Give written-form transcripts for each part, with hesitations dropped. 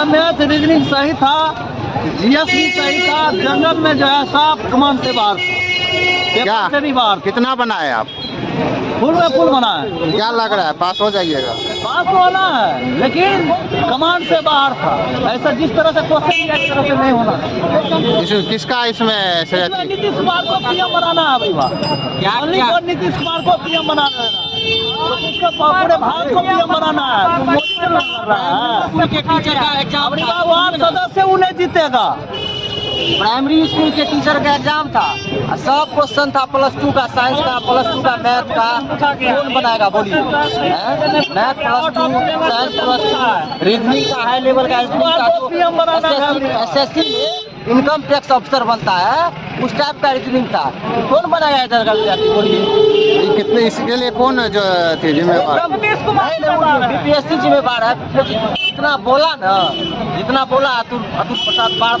Math reasoning सही था, GS भी सही था। जंगल में जो है सांप कमान से बाहर, क्या से भी बाहर। कितना बनाए आप? फुल में फुल बना है। क्या लग रहा है पास हो जाइएगा? पास तो होना है, लेकिन कमान से बाहर था। ऐसा जिस तरह से क्वेश्चन किया इस तरह से नहीं होना है। किसका इसमें से नीतीश कुमार को पीएम बनाना है अभी बात। नीतीश कुमार को पीएम बनाना है, तो उसको पूरे भारत को पीएम बनाना है। तो मोदी से लड़ रहा है। टीचर का एग्जाम था, वार्ड सदस्य उन्हें जीतेगा। प्राइमरी स्कूल के टीचर का एग्जाम था, सब क्वेश्चन था +2 का साइंस का, +2 का मैथ का। कौन बनाएगा बोलिए? मैथ +2, साइंस +2, रीजनिंग का हाई लेवल का SSC में इनकम टैक्स ऑफिसर बनता है, उस टाइप का रीजनिंग था। कौन बनाएगा इधर का विद्यार्थी बोलिए? कितने इसके लिए कौन जो थे जिम्मेवार? बीपीएससी जिम्मेवार है। जितना बोला ना, जितना बोला अतुल प्रसाद बार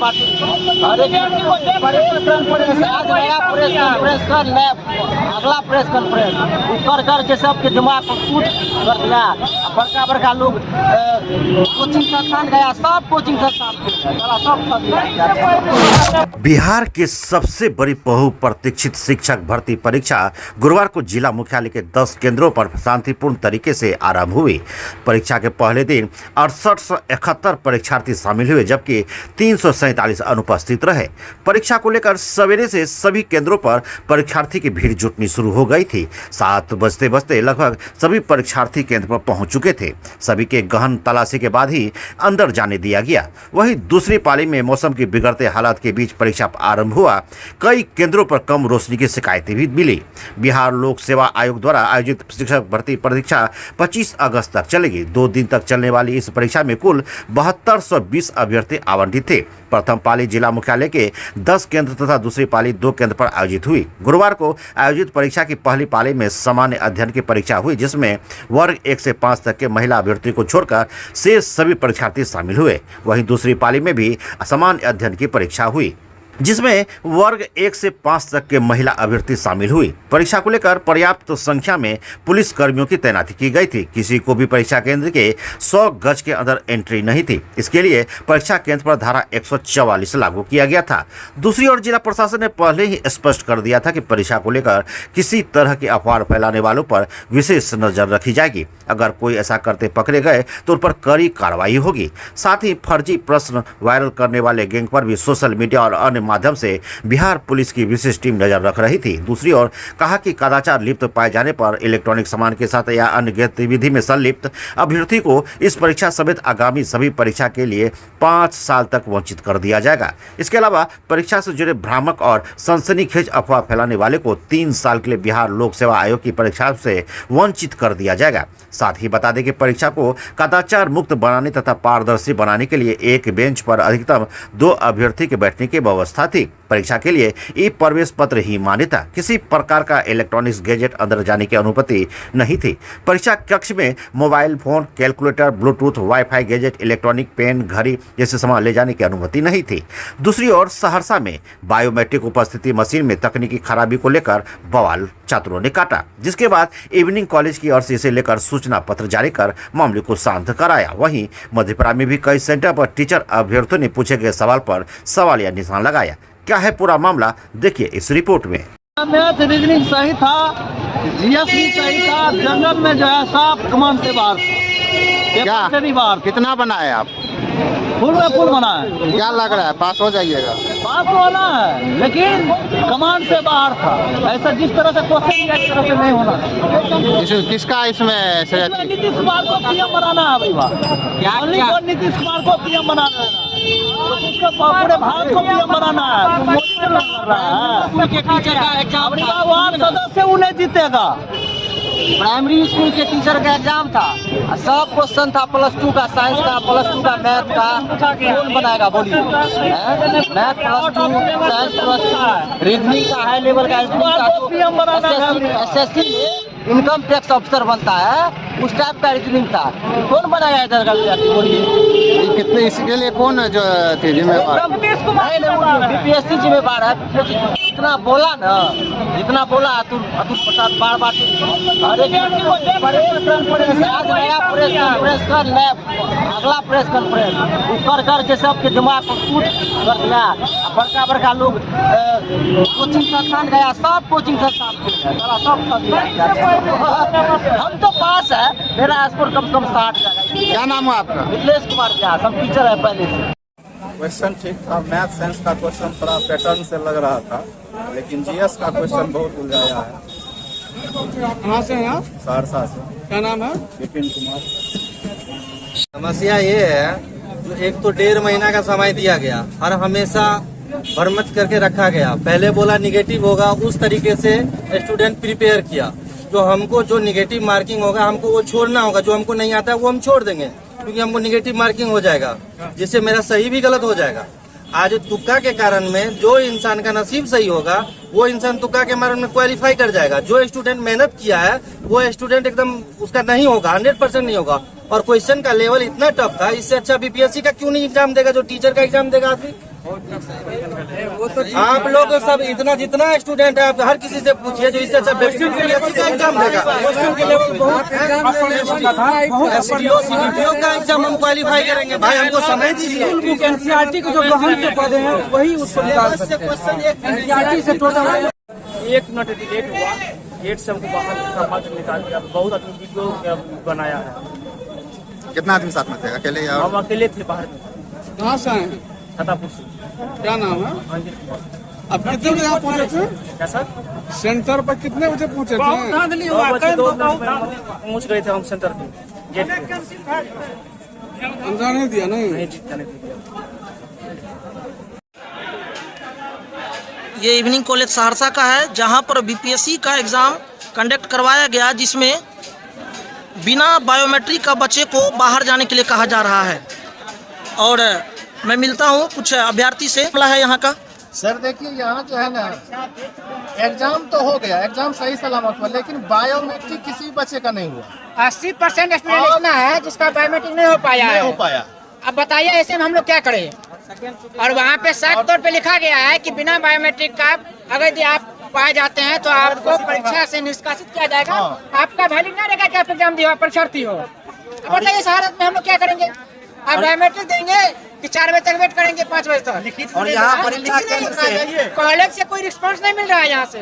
अगला प्रेस कॉन्फ्रेंस कर के सबके दिमाग को कूट कर दिया। बड़का बड़का लोग कोचिंग संस्थान गया, सब कोचिंग संस्थान सब। बिहार की सबसे बड़ी बहुप्रतीक्षित शिक्षक भर्ती परीक्षा गुरुवार को जिला मुख्यालय के 10 केंद्रों पर शांतिपूर्ण तरीके से आरंभ हुई। परीक्षा के पहले दिन 6871 परीक्षार्थी शामिल हुए, जबकि 347 अनुपस्थित रहे। परीक्षा को लेकर सवेरे से सभी केंद्रों पर परीक्षार्थी की भीड़ जुटनी शुरू हो गई थी। 7 बजते बजते लगभग सभी परीक्षार्थी केंद्र पर पहुंच चुके थे। सभी के गहन तलाशी के बाद ही अंदर जाने दिया गया। वहीं दूसरी पाली में मौसम की बिगड़ते हालात के बीच परीक्षा आरंभ हुआ। कई केंद्रों पर कम रोशनी की शिकायतें भी मिली। बिहार लोक सेवा आयोग द्वारा आयोजित शिक्षक भर्ती परीक्षा 25 अगस्त तक चलेगी। 2 दिन तक चलने वाली इस परीक्षा में कुल 7220 अभ्यर्थी आवंटित थे। प्रथम पाली जिला मुख्यालय के 10 केंद्र तथा दूसरी पाली 2 केंद्र पर आयोजित हुई। गुरुवार को आयोजित परीक्षा की पहली पाली में सामान्य अध्ययन की परीक्षा हुई, जिसमें वर्ग 1 से 5 तक के महिला अभ्यर्थी को छोड़कर शेष सभी परीक्षार्थी शामिल हुए। वहीं दूसरी पाली में भी सामान्य अध्ययन की परीक्षा हुई, जिसमें वर्ग 1 से 5 तक के महिला अभ्यर्थी शामिल हुई। परीक्षा को लेकर पर्याप्त संख्या में पुलिस कर्मियों की तैनाती की गई थी। किसी को भी परीक्षा केंद्र के 100 गज के अंदर एंट्री नहीं थी। इसके लिए परीक्षा केंद्र पर धारा 144 लागू किया गया था। दूसरी ओर जिला प्रशासन ने पहले ही स्पष्ट कर दिया था कि परीक्षा को लेकर किसी तरह की अफवाह फैलाने वालों पर विशेष नजर रखी जाएगी। अगर कोई ऐसा करते पकड़े गए तो उन पर कड़ी कार्रवाई होगी। साथ ही फर्जी प्रश्न वायरल करने वाले गैंग पर भी सोशल मीडिया और अन्य माध्यम से बिहार पुलिस की विशेष टीम नजर रख रही थी। दूसरी ओर कहा कि कदाचार लिप्त पाए जाने पर इलेक्ट्रॉनिक सामान के साथ या अन्य गतिविधि में संलिप्त अभ्यर्थी को इस परीक्षा समेत आगामी सभी परीक्षा के लिए 5 साल तक वंचित कर दिया जाएगा। इसके अलावा परीक्षा से जुड़े भ्रामक और सनसनीखेज अफवाह फैलाने वाले को 3 साल के लिए बिहार लोक सेवा आयोग की परीक्षा से वंचित कर दिया जाएगा। साथ ही बता दें कि परीक्षा को कदाचार मुक्त बनाने तथा पारदर्शी बनाने के लिए एक बेंच पर अधिकतम 2 अभ्यर्थी के बैठने की व्यवस्था थी। परीक्षा के लिए ई प्रवेश पत्र ही मान्य था। किसी प्रकार का इलेक्ट्रॉनिक्स गैजेट अंदर जाने की अनुमति नहीं थी। परीक्षा कक्ष में mobile phone, calculator, Bluetooth, WiFi gadget, electronic pen, घड़ी जैसे सामान ले जाने की अनुमति नहीं थी। दूसरी ओर सहरसा में बायोमेट्रिक उपस्थिति मशीन में तकनीकी खराबी को लेकर बवाल छात्रों ने काटा, जिसके बाद इवनिंग कॉलेज की ओर से इसे लेकर सूचना पत्र जारी कर मामले को शांत कराया। वहीं मधेपुरा में भी कई सेंटर पर टीचर अभ्यर्थियों ने पूछे गए सवाल पर सवालिया निशान लगाया। क्या है पूरा मामला, देखिए इस रिपोर्ट में। मैथ रीजनिंग सही था, जीएस भी सही था। जंगल में जो है सांप कमान से बाहर, क्या से भी बाहर। कितना बनाए आप? फुल में फुल बना है। क्या लग रहा है पास हो जाइएगा? पास तो होना है, लेकिन कमान से बाहर था। ऐसा जिस तरह से क्वेश्चन किया इस तरह से नहीं होना है। किसका इसमें से नीतीश कुमार को पीएम बनाना है अभी बात। नीतीश कुमार को पीएम बनाना है, तो उसको पूरे भारत को पीएम बनाना है। तो मोदी से लड़ रहा है। टीचर का एग्जाम था, वार्ड सदस्य उन्हें जीतेगा। प्राइमरी स्कूल के टीचर का एग्जाम था, सब क्वेश्चन था +2 का साइंस का, +2 का मैथ का। कौन बनाएगा बोलिए? मैथ +2, साइंस +2, रीजनिंग का हाई लेवल का SSC में इनकम टैक्स ऑफिसर बनता है, उस टाइप का रीजनिंग था। कौन बनाएगा इधर का विद्यार्थी बोलिए? कितने इसके लिए कौन जो थे जिम्मेवार? बीपीएससी जिम्मेवार है। जितना बोला ना, जितना बोला अतुल प्रसाद बार बार हर एक आज नया प्रेस कर अगला प्रेस कॉन्फ्रेंस कर के सबके दिमाग को कूट कर दिया। बड़का बड़का लोग कोचिंग संस्थान गया, सब कोचिंग संस्थान सब हम तो पास है, मेरा स्कोर कम से कम 60 जाएगा। क्या नाम है आपका? मिथिलेश कुमार झा, सब टीचर है पहले से। क्वेश्चन ठीक था, मैथ साइंस का क्वेश्चन थोड़ा पैटर्न से लग रहा था, लेकिन जीएस का क्वेश्चन बहुत उलझाया है। कहाँ से हैं आप? सहरसा से। क्या नाम है? विपिन कुमार। समस्या ये है, जो एक तो 1.5 महीना का समय दिया गया, हर हमेशा भरमत करके रखा गया। पहले बोला निगेटिव होगा, उस तरीके से स्टूडेंट प्रिपेयर किया। जो हमको जो निगेटिव मार्किंग होगा हमको वो छोड़ना होगा, जो हमको नहीं आता है वो हम छोड़ देंगे, क्योंकि हमको निगेटिव मार्किंग हो जाएगा, जिससे मेरा सही भी गलत हो जाएगा। आज तुक्का के कारण में जो इंसान का नसीब सही होगा वो इंसान तुक्का के मारण में क्वालिफाई कर जाएगा। जो स्टूडेंट मेहनत किया है वो स्टूडेंट एकदम उसका नहीं होगा, 100% नहीं होगा। और क्वेश्चन का लेवल इतना टफ था, इससे अच्छा बीपीएससी का क्यों नहीं एग्जाम देगा, जो टीचर का एग्जाम देगा आदमी। आप लोग सब इतना जितना स्टूडेंट है, आप हर किसी से पूछिए, जो इससे अच्छा बीपीएससी का एग्जाम देगा। SDO का एग्जाम हम क्वालिफाई करेंगे, भाई हमको समय दीजिए। एनसीईआरटी को जो गहन से पढ़े हैं वही उसको निकाल सकते हैं। एनसीईआरटी से टोटल 1 मिनट लेट हुआ, गेट से हमको बाहर निकाल दिया। बहुत आदमी वीडियो बनाया है। कितना आदमी साथ में थे? अकेले या? हम अकेले थे बाहर में। कहाँ से आए? छतापुर से। क्या नाम है? मंदिर कुमार। अब कितने बजे आप पहुँचे थे? क्या सर? सेंटर पर कितने बजे पहुँचे थे? 2 मिनट पहुँच गए थे हम सेंटर पे, गेट पे। अंदर नहीं दिया? नहीं जाने दिया। ये इवनिंग कॉलेज सहरसा का है, जहां पर बीपीएससी का एग्ज़ाम कंडक्ट करवाया गया, जिसमें बिना बायोमेट्रिक का बच्चे को बाहर जाने के लिए कहा जा रहा है। और मैं मिलता हूं कुछ अभ्यर्थी से। मामला है यहाँ का। सर देखिए, यहाँ जो है ना, एग्जाम तो हो गया, एग्जाम सही सलामत हुआ, लेकिन बायोमेट्रिक किसी भी बच्चे का नहीं हुआ। 80% स्टूडेंट इतना है जिसका बायोमेट्रिक नहीं हो पाया। अब बताइए ऐसे में हम लोग क्या करें? और वहाँ पे साफ तौर पे लिखा गया है कि बिना बायोमेट्रिक का अगर यदि आप पाए जाते हैं तो आपको परीक्षा से निष्कासित किया जाएगा। आपका वैलिड ना रहेगा कि आप एग्जाम दिए, परीक्षार्थी हो। अब बताइए इस हालत में हम लोग क्या करेंगे? आप बायोमेट्रिक देंगे कि 4 बजे तक वेट करेंगे, 5 बजे तक? और यहाँ परीक्षा केंद्र से कॉलेज से कोई रिस्पॉन्स नहीं मिल रहा है यहाँ से,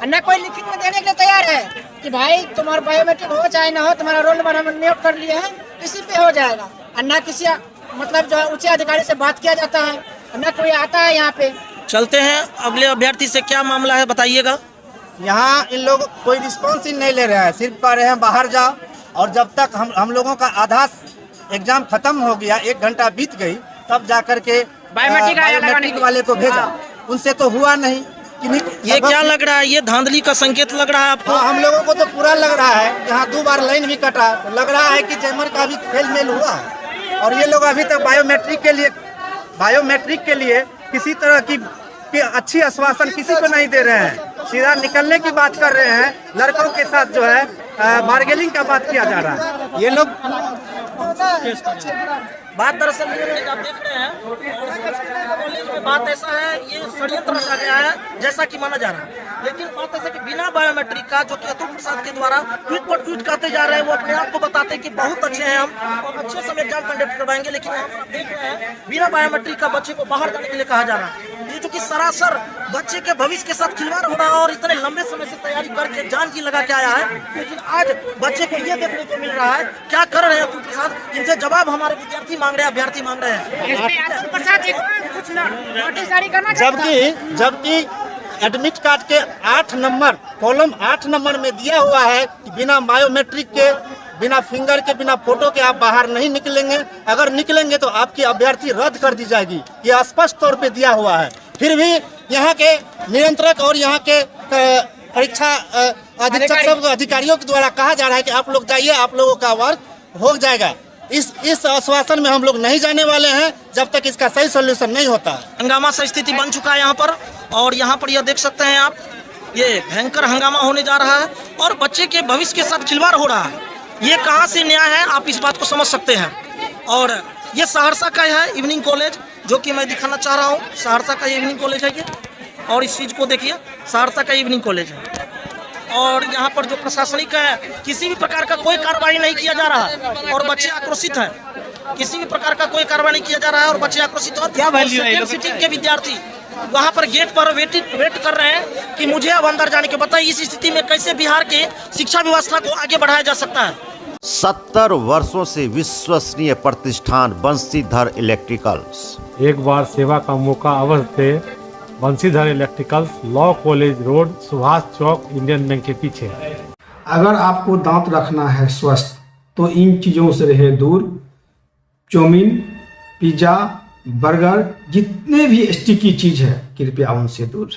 न कोई लिखित में देने के लिए तैयार है कि भाई तुम्हारा बायोमेट्रिक हो चाहे ना हो, तुम्हारा रोल नंबर हम नियुक्त कर लिए हैं, इसी पे हो जाएगा। और न किसी मतलब जो उच्च अधिकारी से बात किया जाता है, न कोई आता है यहाँ पे। चलते हैं अगले अभ्यर्थी से। क्या मामला है बताइएगा। यहाँ इन लोग कोई रिस्पॉन्स ही नहीं ले रहे हैं, सिर्फ कह रहे हैं बाहर जाओ। और जब तक हम लोगों का आधा एग्जाम खत्म हो गया, 1 घंटा बीत गई, तब जाकर के बायोमेट्रिक वाले को भेजा। उनसे तो हुआ नहीं। ये क्या लग रहा है? ये धांधली का संकेत लग रहा है आपको? हम लोगों को तो पूरा लग रहा है। यहाँ 2 बार लाइन भी कटा, तो लग रहा है कि जैमर का भी खेल मेल हुआ है। और ये लोग अभी तक बायोमेट्रिक के लिए किसी तरह की अच्छी आश्वासन किसी को नहीं दे रहे हैं। सीधा निकलने की बात कर रहे हैं। लड़कों के साथ जो है बार्गेनिंग का बात किया जा रहा है। ये लोग बात दरअसल आप देख रहे हैं कॉलेज में बात ऐसा है, ये षड्यंत्र रचा गया है जैसा कि माना जा रहा है। लेकिन बात ऐसा कि बिना बायोमेट्रिक का, जो कि अतुल प्रसाद के द्वारा ट्वीट पर ट्वीट करते जा रहे हैं, वो अपने आप को बताते हैं कि बहुत अच्छे हैं हम और अच्छे समय एग्जाम कंडक्ट करवाएंगे, लेकिन यहाँ आप देख रहे हैं बिना बायोमेट्रिक का बच्चे को बाहर जाने के लिए कहा जा रहा है। ये जो कि सरासर बच्चे के भविष्य के साथ खिलवाड़ हो रहा है और इतने लंबे समय से तैयारी करके जान की लगा के आया है, लेकिन आज बच्चे को ये देखने को मिल रहा है। क्या कर रहे हैं अतुल प्रसाद? इनसे जवाब हमारे विद्यार्थी मांग रहे हैं, अभ्यर्थी मांग रहे हैं। जबकि एडमिट कार्ड के 8 नंबर कॉलम 8 नंबर में दिया हुआ है कि बिना बायोमेट्रिक के, बिना फिंगर के, बिना फोटो के आप बाहर नहीं निकलेंगे। अगर निकलेंगे तो आपकी अभ्यर्थी रद्द कर दी जाएगी। ये स्पष्ट तौर पे दिया हुआ है। फिर भी यहाँ के नियंत्रक और यहाँ के परीक्षा अधीक्षक सब अधिकारियों के द्वारा कहा जा रहा है कि आप लोग जाइए, आप लोगों का वर्क हो जाएगा। इस आश्वासन में हम लोग नहीं जाने वाले हैं जब तक इसका सही सोल्यूशन नहीं होता। हंगामा सा स्थिति बन चुका है यहाँ पर, और यहाँ पर यह देख सकते हैं आप, ये भयंकर हंगामा होने जा रहा है और बच्चे के भविष्य के साथ खिलवाड़ हो रहा है। ये कहाँ से न्याय है, आप इस बात को समझ सकते हैं। और ये सहरसा का है इवनिंग कॉलेज, जो कि मैं दिखाना चाह रहा हूँ। सहरसा का ये इवनिंग कॉलेज है ये, और इस चीज़ को देखिए, सहरसा का इवनिंग कॉलेज है और यहाँ पर जो प्रशासनिक है किसी भी प्रकार का कोई कार्रवाई नहीं किया जा रहा है और बच्चे आक्रोशित हैं। किसी भी प्रकार का कोई कार्रवाई नहीं किया जा रहा है और बच्चे आक्रोशित हैं। क्या वैल्यू है? सिटिंग के विद्यार्थी वहाँ पर गेट पर वेट कर रहे हैं कि मुझे अब अंदर जाने के। बताइए इस स्थिति में कैसे बिहार के शिक्षा व्यवस्था को आगे बढ़ाया जा सकता है। 70 वर्षों से विश्वसनीय प्रतिष्ठान बंशीधर इलेक्ट्रिकल्स। एक बार सेवा का मौका अवश्य दे। Banshidhar electricals, law college road, Subhash Chowk, Indian bank के पीछे। अगर आपको दांत रखना है स्वस्थ तो इन चीज़ों से रहे दूर। चाउमीन, पिज्ज़ा, बर्गर, जितने भी स्टिकी चीज़ है कृपया उनसे दूर।